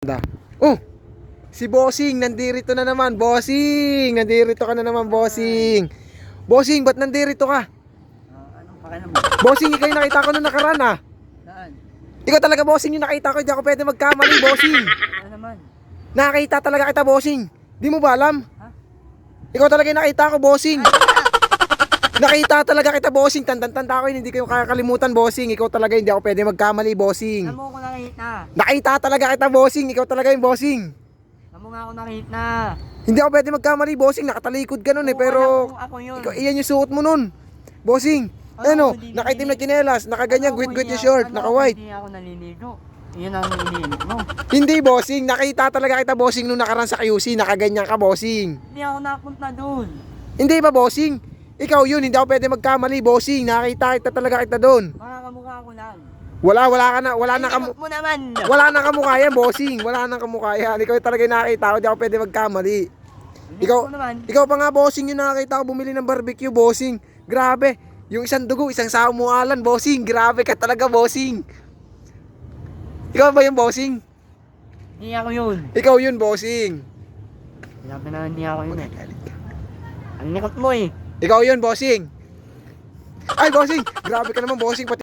Oh, si Bossing, nandirito na naman. Bossing, nandirito ka na naman, Bossing. Bossing, ba't nandirito ka? Anong pakialam mo? Bossing, ikaw yung nakita ko nung nakaraan ah. Saan? Ikaw talaga, Bossing, yung nakita ko. Hindi ako pwede magkamali, Bossing. Ano naman? Nakita talaga kita, Bossing. Di mo ba alam? Ha? Ikaw talaga yung nakita ko, Bossing. Nakita talaga kita, Bossing. Tanda-tanda ko yun, hindi ko kakalimutan, Bossing. Ikaw talaga, hindi ako pwede magkamali, Bossing. Saan mo ako nakita? Nakita talaga kita, Bossing. Ikaw talaga yung Bossing. Saan mo nga ako nakita? Hindi ako pwede magkamali, Bossing. Nakatalikod ka nun eh, Oo, pero alam kong ako yun. ikaw, iyan yung suot mo nun, Bossing. Ano, hindi- nakaitim na hindi- tsinelas, nakaganyan, guhit-guhit yung short, naka-white. Hindi ako naliligo. Iyan ang iniinit mo. Hindi, Bossing. Nakita talaga kita, Bossing, nung nakaraan sa QC. Nakaganyan ka, Bossing. Hindi ako napunta doon. Hindi ba, Bossing? Ikaw yun, hindi ako pwede magkamali, Bossing. Nakita kita talaga kita doon. Baka kamukha ko lang. Wala ka na, wala na Ay, mo naman. wala nang kamukha yan, Bossing. Wala nang kamukha yan. Ikaw talaga yung nakita ko, hindi ako pwede magkamali. Hindi Ikaw, mo naman. ikaw pa nga, Bossing, yung nakita ko bumili ng barbecue, Bossing. Grabe. Yung isang dugo, isang samualan, Bossing. Grabe ka talaga, Bossing. Ikaw ba yung Bossing? Hindi ako yun. Ikaw yun, Bossing. Sinabi na hindi ako yun eh. Ang likot mo eh. Ikaw yun, Bossing. Ay, Bossing. Grabe ka naman, Bossing. Pati